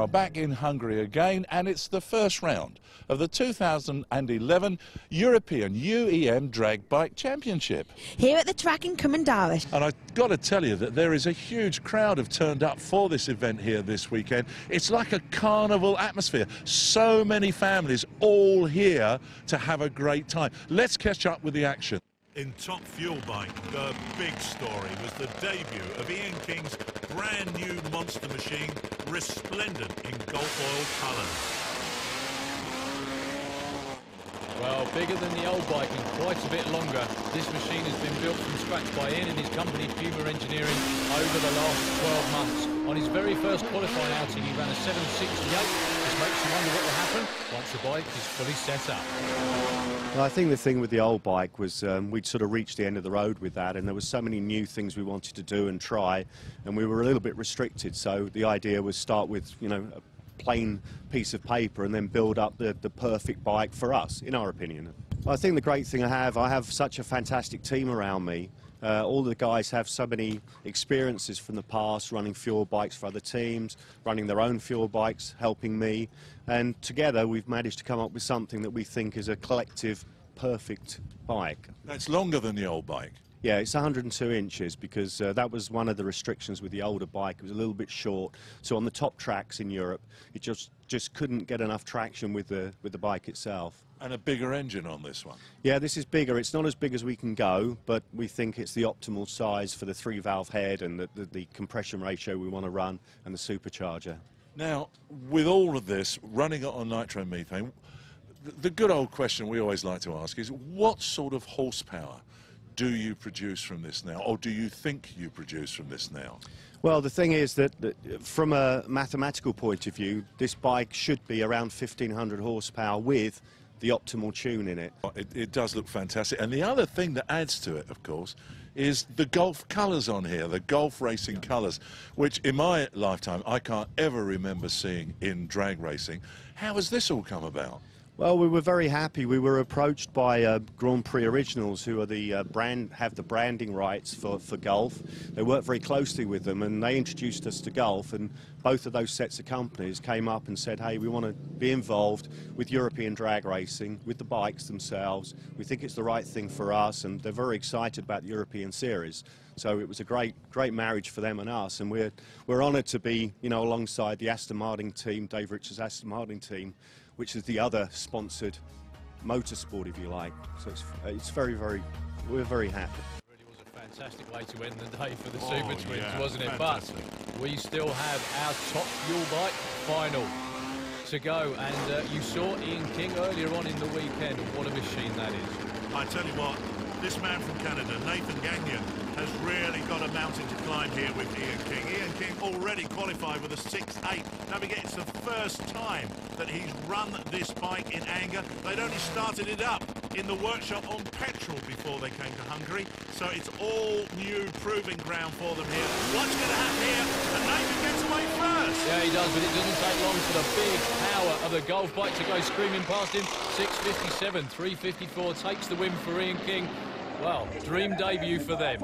are back in Hungary again, and it's the first round of the 2011 European UEM Drag Bike Championship. Here at the track in Commandaris. And I've got to tell you that there is a huge crowd have turned up for this event here this weekend. It's like a carnival atmosphere. So many families all here to have a great time. Let's catch up with the action. In Top Fuel Bike, the big story was the debut of Ian King's brand new monster machine, resplendent in Gulf oil colours. Well, bigger than the old bike and quite a bit longer. This machine has been built from scratch by Ian and his company Puma Engineering over the last 12 months. On his very first qualifying outing, he ran a 768. This makes you wonder what will happen once the bike is fully set up. Well, I think the thing with the old bike was we'd sort of reached the end of the road with that, and there were so many new things we wanted to do and try, and we were a little bit restricted. So the idea was start with, you know, a plain piece of paper and then build up the perfect bike for us, in our opinion. I think the great thing I have such a fantastic team around me. All the guys have so many experiences from the past, running fuel bikes for other teams, running their own fuel bikes, helping me, and together we've managed to come up with something that we think is a collective, perfect bike. That's longer than the old bike. Yeah, it's 102 inches because that was one of the restrictions with the older bike. It was a little bit short, so on the top tracks in Europe, it just couldn't get enough traction with the bike itself. And a bigger engine on this one. Yeah, this is bigger. It's not as big as we can go, but we think it's the optimal size for the 3-valve head and the compression ratio we want to run and the supercharger. Now, with all of this, running it on nitromethane, the good old question we always like to ask is, what sort of horsepower do you produce from this now, or do you think you produce from this now? Well, the thing is that from a mathematical point of view, this bike should be around 1,500 horsepower with the optimal tune in it. It does look fantastic, and the other thing that adds to it, of course, is the Gulf colours on here, the Gulf racing colours, which in my lifetime I can't ever remember seeing in drag racing. How has this all come about? Well, we were very happy. We were approached by Grand Prix Originals, who are the have the branding rights for Gulf. They work very closely with them, and they introduced us to Gulf, and both of those sets of companies came up and said, hey, we want to be involved with European drag racing, with the bikes themselves. We think it's the right thing for us, and they're very excited about the European series. So it was a great marriage for them and us, and we're honoured to be, you know, alongside the Aston Martin team, Dave Richards' Aston Martin team, which is the other sponsored motorsport, if you like. So it's very, we're very happy. It really was a fantastic way to end the day for the Super Twins, yeah, wasn't it? fantastic. But we still have our Top Fuel Bike final to go, and you saw Ian King earlier on in the weekend. What a machine that is. I tell you what, this man from Canada, Nathan Gagnon, has really got a mountain to climb here with Ian King. Ian King already qualified with a 6.8. Don't forget, it's the first time that he's run this bike in anger. They'd only started it up in the workshop on petrol before they came to Hungary, so it's all new proving ground for them here. What's going to happen here? And Nathan gets away first. Yeah, he does, but it doesn't take long for the big power of the Gulf bike to go screaming past him. 6.57, 3.54 takes the win for Ian King. Well, dream debut for them.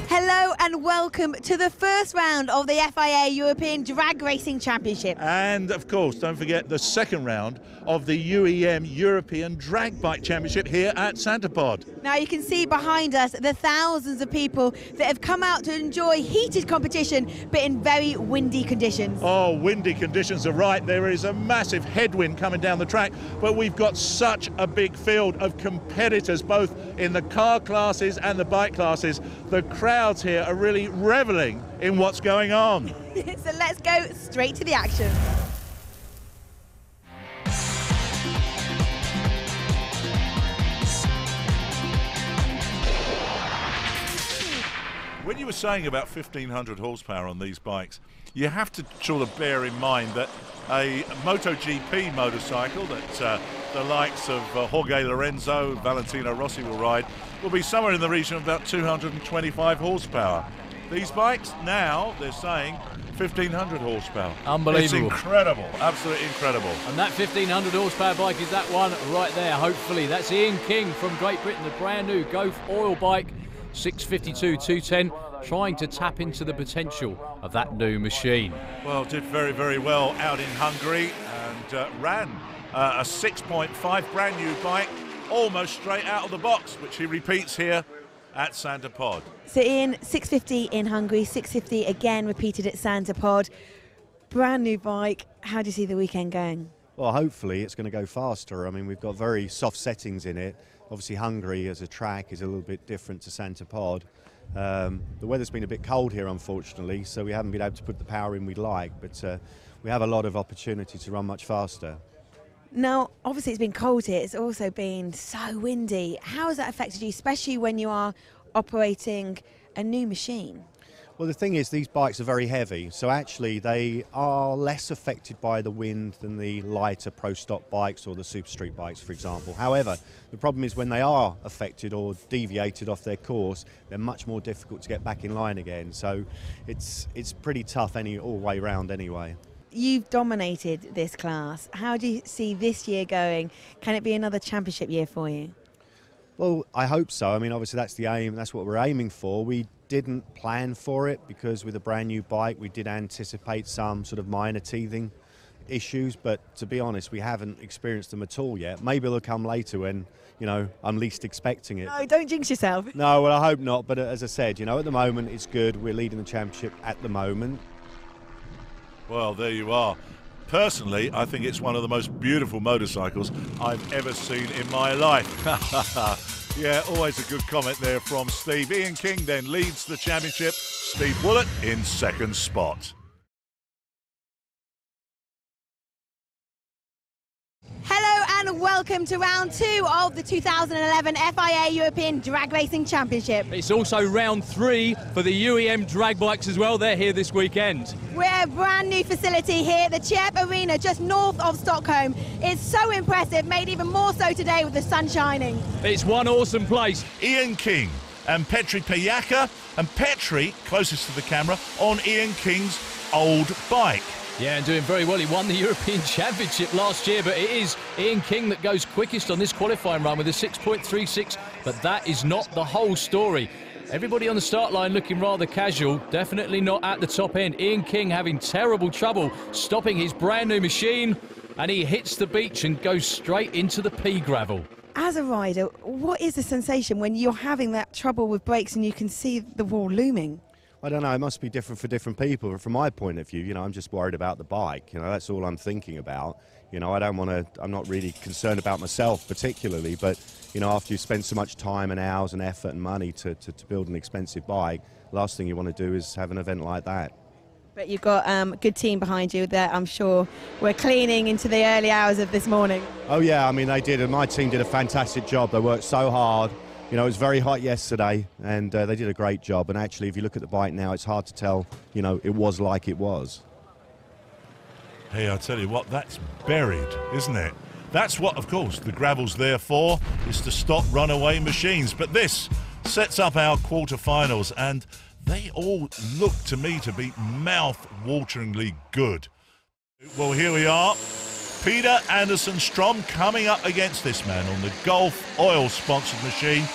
Hello and welcome to the first round of the FIA European Drag Racing Championship. And of course, don't forget the second round of the UEM European Drag Bike Championship here at Santapod. Now you can see behind us the thousands of people that have come out to enjoy heated competition, but in very windy conditions. Oh, windy conditions are right. There is a massive headwind coming down the track, but we've got such a big field of competitors, both in the car classes and the bike classes. The crowds here are really reveling in what's going on. So let's go straight to the action. When you were saying about 1,500 horsepower on these bikes, you have to sort of bear in mind that a MotoGP motorcycle that the likes of Jorge Lorenzo, Valentino Rossi will ride will be somewhere in the region of about 225 horsepower. These bikes now, they're saying, 1,500 horsepower. Unbelievable. It's incredible, absolutely incredible. And that 1,500 horsepower bike is that one right there, hopefully. That's Ian King from Great Britain, the brand new Gulf oil bike. 6:52, 2:10, trying to tap into the potential of that new machine. Well, did very, very well out in Hungary and ran a 6.5 brand new bike almost straight out of the box, which he repeats here at Santa Pod. So Ian, 6:50 in Hungary, 6:50 again repeated at Santa Pod. Brand new bike. How do you see the weekend going? Well, hopefully it's going to go faster. I mean, we've got very soft settings in it. Obviously, Hungary as a track is a little bit different to Santa Pod. The weather's been a bit cold here, unfortunately, so we haven't been able to put the power in we'd like, but we have a lot of opportunity to run much faster. Now, obviously it's been cold here. It's also been so windy. How has that affected you, especially when you are operating a new machine? Well, the thing is, these bikes are very heavy, so actually they are less affected by the wind than the lighter Pro Stock bikes or the Super Street bikes, for example. However, the problem is when they are affected or deviated off their course, they're much more difficult to get back in line again. So it's pretty tough all the way around anyway. You've dominated this class. How do you see this year going? Can it be another championship year for you? Well, I hope so. I mean, obviously that's the aim, that's what we're aiming for. We didn't plan for it because with a brand new bike we did anticipate some sort of minor teething issues, but to be honest we haven't experienced them at all yet. Maybe they'll come later when, you know, I'm least expecting it. No, don't jinx yourself. No, well, I hope not, but as I said, you know, at the moment it's good. We're leading the championship at the moment. Well, there you are. Personally, I think it's one of the most beautiful motorcycles I've ever seen in my life. Yeah, always a good comment there from Steve. Ian King then leads the championship. Steve Willett in second spot. Hello and welcome to round 2 of the 2011 FIA European Drag Racing Championship. It's also round 3 for the UEM drag bikes as well. They're here this weekend. We're at a brand new facility here at the Chirp Arena just north of Stockholm. It's so impressive, made even more so today with the sun shining. It's one awesome place. Ian King and Petri Pejaka, and Petri, closest to the camera, on Ian King's old bike. Yeah, and doing very well. He won the European Championship last year, but it is Ian King that goes quickest on this qualifying run with a 6.36, but that is not the whole story. Everybody on the start line looking rather casual, definitely not at the top end. Ian King having terrible trouble stopping his brand new machine, and he hits the beach and goes straight into the pea gravel. As a rider, what is the sensation when you're having that trouble with brakes and you can see the wall looming? I don't know, it must be different for different people. But from my point of view, you know, I'm just worried about the bike. You know, that's all I'm thinking about. You know, I'm not really concerned about myself particularly, but, you know, after you spend so much time and hours and effort and money to build an expensive bike, last thing you want to do is have an event like that. But you've got a good team behind you that I'm sure we're cleaning into the early hours of this morning. Oh yeah, I mean they did, and my team did a fantastic job. They worked so hard. You know, it was very hot yesterday, and they did a great job. And actually, if you look at the bike now, it's hard to tell, you know, it was like it was. Hey, I tell you what, that's buried, isn't it? That's what, of course, the gravel's there for, is to stop runaway machines. But this sets up our quarterfinals, and they all look to me to be mouth-wateringly good. Well, here we are. Peter Anderson Strom coming up against this man on the Gulf Oil-sponsored machine.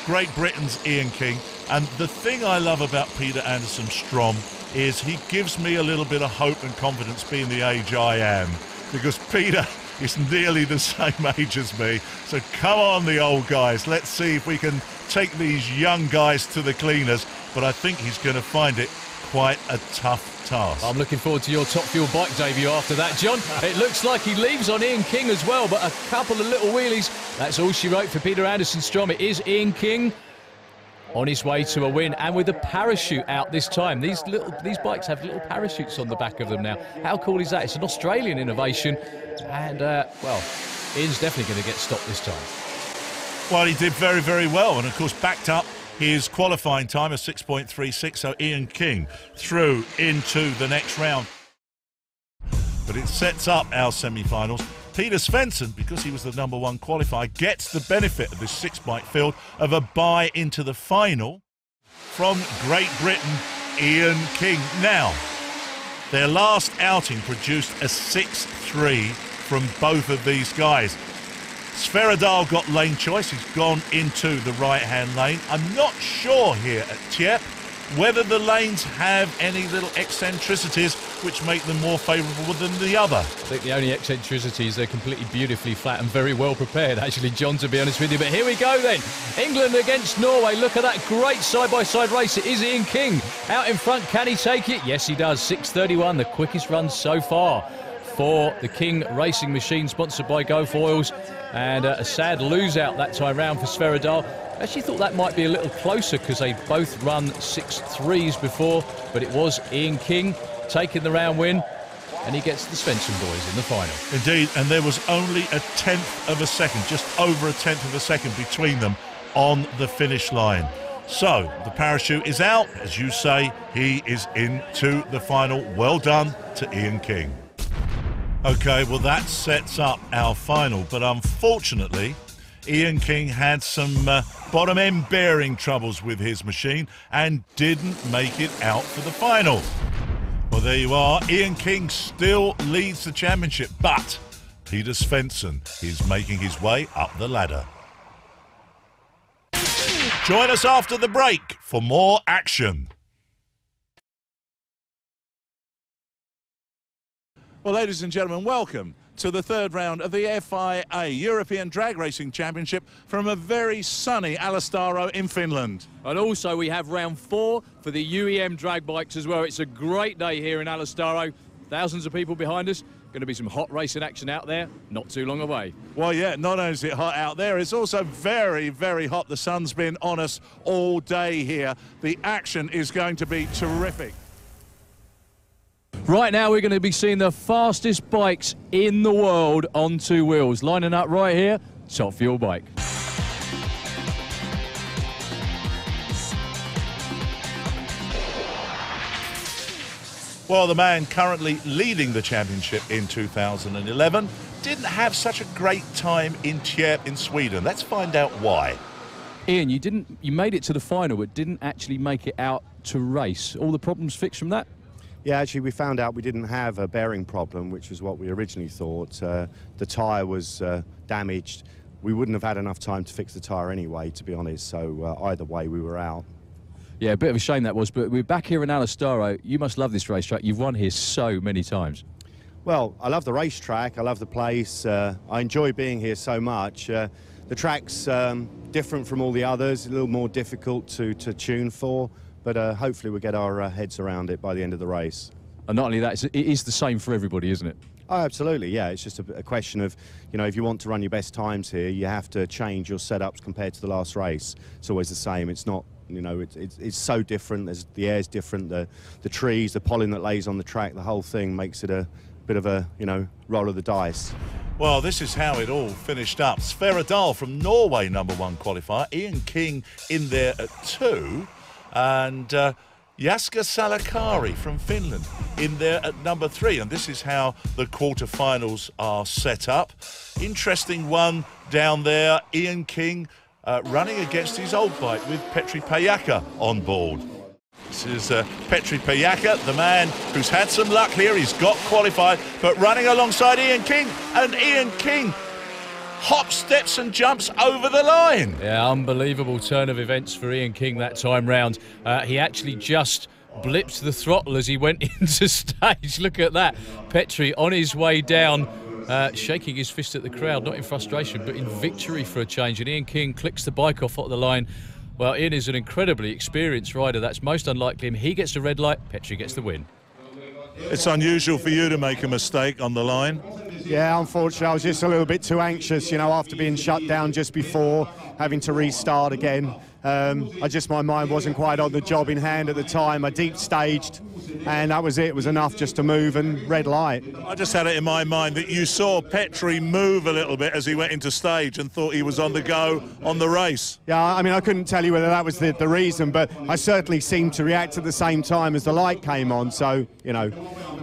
Great Britain's Ian King. And the thing I love about Peter Anderson Strom is he gives me a little bit of hope and confidence being the age I am. Because Peter is nearly the same age as me. So come on, the old guys. Let's see if we can take these young guys to the cleaners. But I think he's going to find it quite a tough task. I'm looking forward to your Top Fuel bike debut after that, John. It looks like he leaves on Ian King as well, but a couple of little wheelies. That's all she wrote for Peter Anderson Strom. It is Ian King on his way to a win, and with a parachute out this time. These bikes have little parachutes on the back of them now. How cool is that? It's an Australian innovation, and well, Ian's definitely going to get stopped this time. Well, he did very, very well, and of course backed up his qualifying time of 6.36, so Ian King through into the next round. But it sets up our semi-finals. Peter Svensson, because he was the #1 qualifier, gets the benefit of this 6-bike field of a bye into the final from Great Britain, Ian King. Now, their last outing produced a 6.3 from both of these guys. Sverredal got lane choice. He's gone into the right-hand lane. I'm not sure here at Tjepp whether the lanes have any little eccentricities which make them more favourable than the other. I think the only eccentricity is they're completely beautifully flat and very well prepared, actually, John, to be honest with you. But here we go then. England against Norway. Look at that great side-by-side race. It is Ian King out in front. Can he take it? Yes, he does. 6:31, the quickest run so far for the King Racing Machine, sponsored by GoFoils. And a sad lose-out that time round for Sverredal. Actually thought that might be a little closer because they both run 6.3s before, but it was Ian King taking the round win, and he gets the Svensson boys in the final. Indeed, and there was only a 1/10 of a second, just over a 1/10 of a second between them on the finish line. So the parachute is out. As you say, he is into the final. Well done to Ian King. Okay, well that sets up our final, but unfortunately Ian King had some bottom end bearing troubles with his machine and didn't make it out for the final. Well, there you are. Ian King still leads the championship, but Peter Svensson is making his way up the ladder. Join us after the break for more action. Well, ladies and gentlemen, welcome to the third round of the FIA European Drag Racing Championship from a very sunny Alastaro in Finland. And also we have round 4 for the UEM drag bikes as well. It's a great day here in Alastaro. Thousands of people behind us. Going to be some hot racing action out there, not too long away. Well, yeah, not only is it hot out there, it's also very, very hot. The sun's been on us all day here. The action is going to be terrific. Right now we're going to be seeing the fastest bikes in the world on 2 wheels. Lining up right here, Top Fuel bike. Well, the man currently leading the championship in 2011 didn't have such a great time in Tjepp in Sweden. Let's find out why. Ian, you made it to the final but didn't actually make it out to race. All the problems fixed from that? Yeah, actually, we found out we didn't have a bearing problem, which was what we originally thought. The tyre was damaged. We wouldn't have had enough time to fix the tyre anyway, to be honest, so either way, we were out. Yeah, a bit of a shame that was, but we're back here in Alastaro. You must love this racetrack. You've won here so many times. Well, I love the racetrack. I love the place. I enjoy being here so much. The track's different from all the others, a little more difficult to tune for. But hopefully we'll get our heads around it by the end of the race. And not only that, it is the same for everybody, isn't it? Oh, absolutely, yeah. It's just a question of, you know, if you want to run your best times here, you have to change your setups compared to the last race. It's always the same. It's not, you know, it's so different. The air's different, the trees, the pollen that lays on the track, the whole thing makes it a bit of a, you know, roll of the dice. Well, this is how it all finished up. Sverredal from Norway, #1 qualifier. Ian King in there at 2. And Jaska Salakari from Finland in there at #3. And this is how the quarterfinals are set up. Interesting one down there. Ian King running against his old bike with Petri Pajaka on board. This is Petri Pajaka, the man who's had some luck here. He's got qualified, but running alongside Ian King. And Ian King hops, steps and jumps over the line. Yeah, unbelievable turn of events for Ian King that time round. He actually just blipped the throttle as he went into stage. Look at that. Petri on his way down, shaking his fist at the crowd, not in frustration, but in victory for a change. And Ian King clicks the bike off the line. Well, Ian is an incredibly experienced rider. That's most unlike him. He gets the red light, Petri gets the win. It's unusual for you to make a mistake on the line. Yeah, unfortunately, I was just a little bit too anxious, you know, after being shut down just before, having to restart again. My mind wasn't quite on the job in hand at the time. I deep staged, and that was it. It was enough just to move and red light. I just had it in my mind that you saw Petri move a little bit as he went into stage and thought he was on the go on the race. Yeah, I mean, I couldn't tell you whether that was the reason, but I certainly seemed to react at the same time as the light came on. So, you know,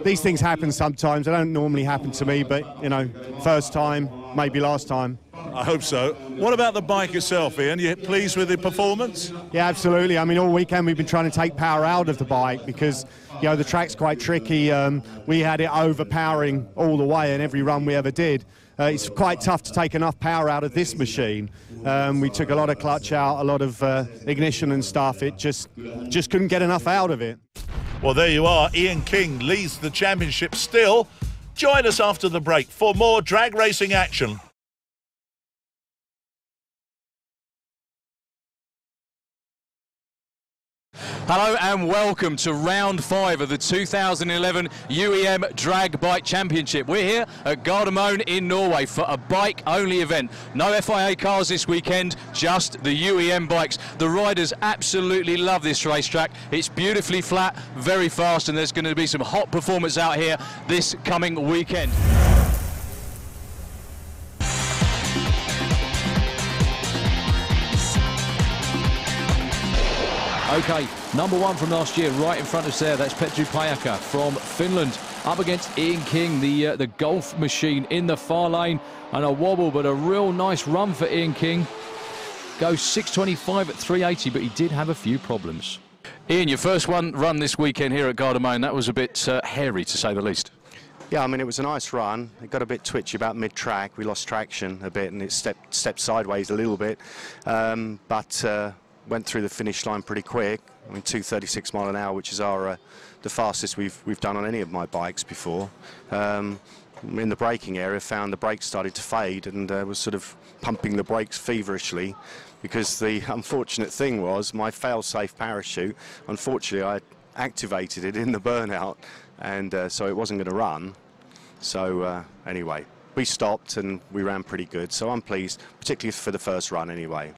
these things happen sometimes. They don't normally happen to me, but, you know, first time, maybe last time. I hope so. What about the bike itself, Ian? You pleased with the performance? Yeah, absolutely. I mean, all weekend we've been trying to take power out of the bike because, you know, the track's quite tricky. We had it overpowering all the way in every run we ever did. It's quite tough to take enough power out of this machine. We took a lot of clutch out, a lot of ignition and stuff. It just couldn't get enough out of it. Well, there you are. Ian King leads the championship still. Join us after the break for more drag racing action. Hello and welcome to round 5 of the 2011 UEM Drag Bike Championship. We're here at Gardermoen in Norway for a bike-only event. No FIA cars this weekend, just the UEM bikes. The riders absolutely love this racetrack. It's beautifully flat, very fast, and there's going to be some hot performance out here this coming weekend. Okay, number 1 from last year, right in front of us there. That's Petri Pajaka from Finland, up against Ian King, the golf machine in the far lane, and a wobble, but a real nice run for Ian King. Goes 6.25 at 380, but he did have a few problems. Ian, your first run this weekend here at Gardermoen, that was a bit hairy, to say the least. Yeah, I mean, it was a nice run. It got a bit twitchy about mid-track. We lost traction a bit, and it stepped sideways a little bit, but went through the finish line pretty quick. I mean, 236 mile an hour, which is the fastest we've done on any of my bikes before. In the braking area, found the brakes started to fade, and was sort of pumping the brakes feverishly, because the unfortunate thing was my fail-safe parachute, unfortunately I activated it in the burnout, and so it wasn't going to run. So anyway, we stopped and we ran pretty good, so I'm pleased, particularly for the first run anyway.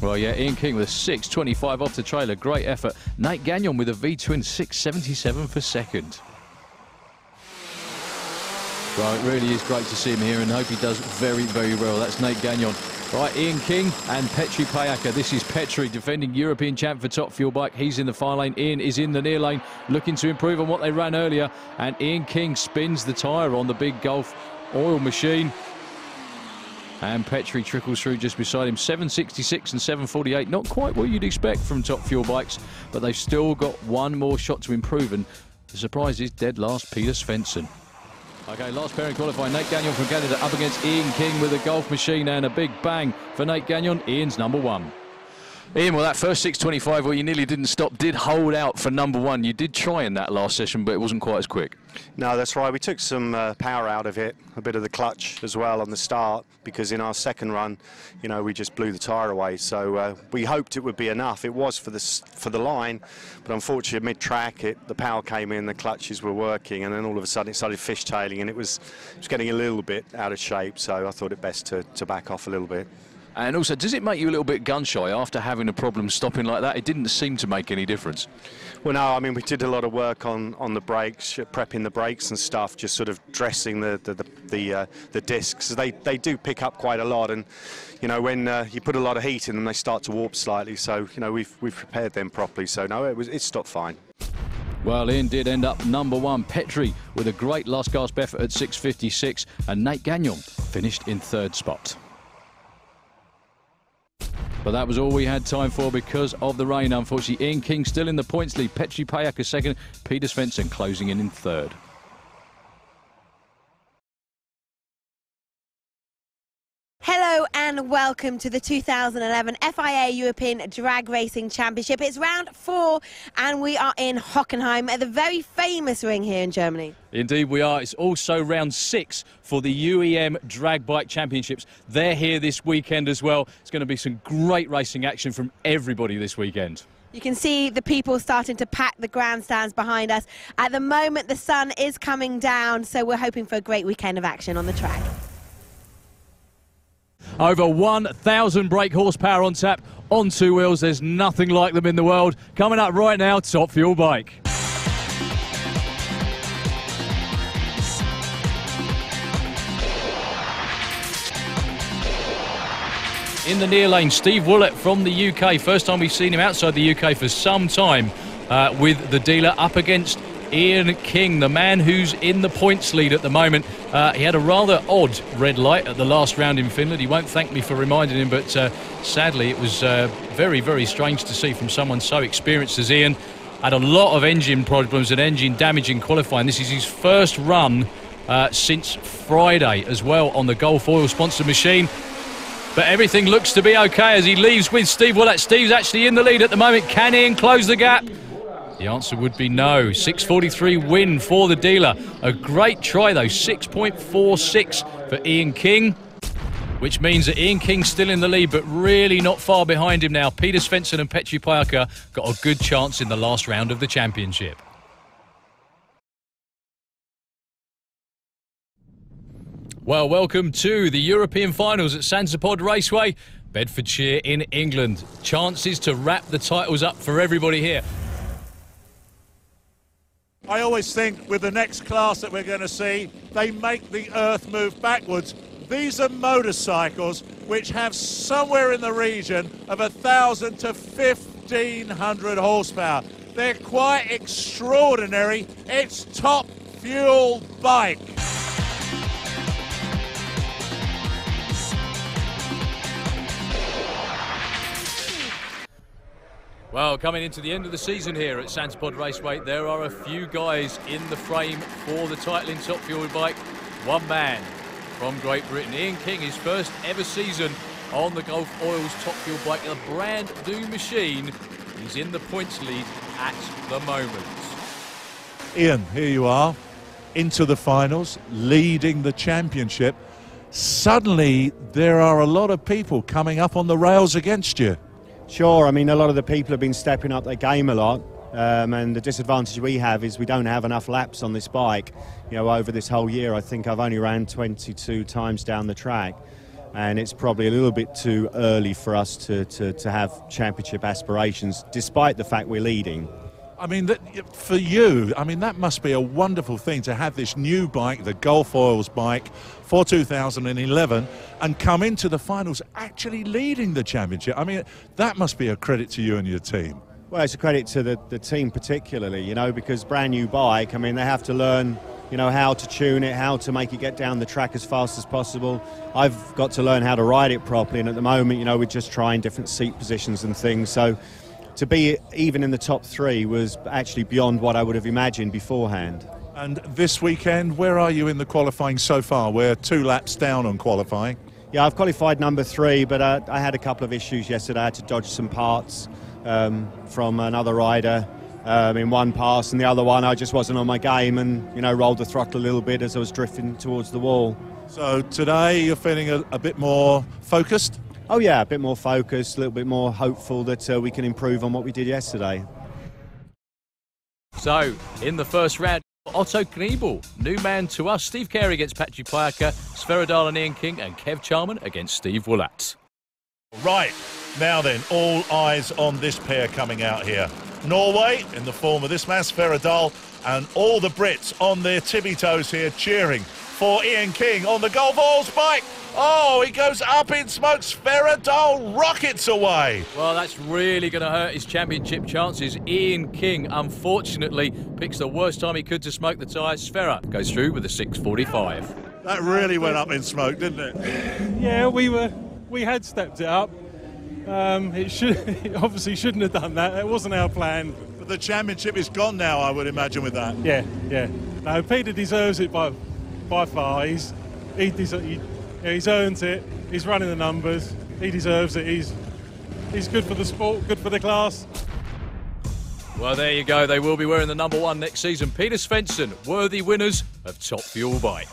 Well, yeah, Ian King with a 6.25 off the trailer. Great effort. Nate Gagnon with a V-twin 6.77 for second. Well, it really is great to see him here, and hope he does very, very well. That's Nate Gagnon. Right, Ian King and Petri Pajaka. This is Petri, defending European champ for Top Fuel Bike. He's in the far lane. Ian is in the near lane, looking to improve on what they ran earlier. And Ian King spins the tyre on the big Golf oil machine. And Petri trickles through just beside him. 7.66 and 7.48. Not quite what you'd expect from Top Fuel Bikes, but they've still got one more shot to improve. And the surprise is dead last, Peter Svensson. Okay, last pairing qualifying. Nate Gagnon from Canada up against Ian King with a Golf machine, and a big bang for Nate Gagnon. Ian's number 1. Ian, well, that first 6.25 where you nearly didn't stop did hold out for number 1. You did try in that last session, but it wasn't quite as quick. No, that's right. We took some power out of it, a bit of the clutch as well on the start, because in our second run, you know, we just blew the tyre away. So we hoped it would be enough. It was for the line, but unfortunately mid-track, the power came in, the clutches were working, and then all of a sudden it started fishtailing, and it was getting a little bit out of shape. So I thought it best to back off a little bit. And also, does it make you a little bit gun-shy after having a problem stopping like that? It didn't seem to make any difference. Well, no, I mean, we did a lot of work on the brakes, prepping the brakes and stuff, just sort of dressing the discs. They do pick up quite a lot, and you know, when you put a lot of heat in them, they start to warp slightly. So you know, we've prepared them properly. So no, it stopped fine. Well, Ian did end up number 1. Petri with a great last gasp effort at 6.56, and Nate Gagnon finished in 3rd spot. But that was all we had time for because of the rain, unfortunately. Ian King still in the points lead. Petri Pajaka 2nd. Peter Svensson closing in 3rd. Hello and welcome to the 2011 FIA European Drag Racing Championship. It's round 4 and we are in Hockenheim at the very famous ring here in Germany. Indeed we are. It's also round 6 for the UEM Drag Bike Championships. They're here this weekend as well. It's going to be some great racing action from everybody this weekend. You can see the people starting to pack the grandstands behind us. At the moment the sun is coming down, so we're hoping for a great weekend of action on the track. Over 1,000 brake horsepower on tap, on 2 wheels. There's nothing like them in the world. Coming up right now, Top Fuel Bike. In the near lane, Steve Woolett from the UK. First time we've seen him outside the UK for some time with the dealer up against Ian King, the man who's in the points lead at the moment. He had a rather odd red light at the last round in Finland. He won't thank me for reminding him, but sadly it was very, very strange to see from someone so experienced as Ian. Had a lot of engine problems and engine damage in qualifying. This is his first run since Friday as well on the Gulf Oil sponsored machine. But everything looks to be okay as he leaves with Steve Willett. Steve's actually in the lead at the moment. Can Ian close the gap? The answer would be no. 6:43 win for the dealer. A great try though, 6.46 for Ian King, which means that Ian King's still in the lead, but really not far behind him now. Peter Svensson and Petri Pajaka got a good chance in the last round of the championship. Well, welcome to the European finals at Sansepod Raceway, Bedfordshire in England. Chances to wrap the titles up for everybody here. I always think with the next class that we're going to see, they make the earth move backwards. These are motorcycles which have somewhere in the region of 1,000 to 1,500 horsepower. They're quite extraordinary. It's top fuel bike. Well, coming into the end of the season here at Sansepod Raceway, there are a few guys in the frame for the title in top fuel bike. One man from Great Britain, Ian King, his first ever season on the Gulf Oil's top fuel bike, a brand new machine. He's in the points lead at the moment. Ian, here you are, into the finals, leading the championship. Suddenly, there are a lot of people coming up on the rails against you. Sure, I mean, a lot of the people have been stepping up their game a lot, and the disadvantage we have is we don't have enough laps on this bike. You know, over this whole year, I think I've only ran 22 times down the track, and it's probably a little bit too early for us to have championship aspirations, despite the fact we're leading. I mean, for you, I mean, that must be a wonderful thing to have this new bike, the Gulf Oils bike, for 2011, and come into the finals actually leading the championship. I mean, that must be a credit to you and your team. Well, it's a credit to the team particularly, you know, because brand new bike, I mean, they have to learn, you know, how to tune it, how to make it get down the track as fast as possible. I've got to learn how to ride it properly, and at the moment, you know, we're just trying different seat positions and things, so to be even in the top three was actually beyond what I would have imagined beforehand. And this weekend, where are you in the qualifying so far? We're 2 laps down on qualifying. Yeah, I've qualified number 3, but I had a couple of issues yesterday. I had to dodge some parts from another rider in one pass, and the other one I just wasn't on my game and, you know, rolled the throttle a little bit as I was drifting towards the wall. So today you're feeling a bit more focused? Oh yeah, a bit more focused, a little bit more hopeful that we can improve on what we did yesterday. So, in the first round, Otto Kniebel, new man to us. Steve Carey against Petri Pajaka, Sverredal and Ian King, and Kev Charman against Steve Willett. Right, now then, all eyes on this pair coming out here. Norway, in the form of this man, Sverredal, and all the Brits on their tippy toes here cheering for Ian King on the Gulf Oils bike. Oh, he goes up in smoke. Sverredal rockets away. Well, that's really going to hurt his championship chances. Ian King, unfortunately, picks the worst time he could to smoke the tyres. Sverre goes through with a 6.45. That really went up in smoke, didn't it? Yeah, we had stepped it up. It obviously shouldn't have done that. It wasn't our plan. But the championship is gone now, I would imagine, with that. Yeah. No, Peter deserves it by far. He's earned it. He's running the numbers. He deserves it. He's good for the sport, good for the class. Well, there you go. They will be wearing the number 1 next season. Peter Svensson, worthy winners of Top Fuel Bike.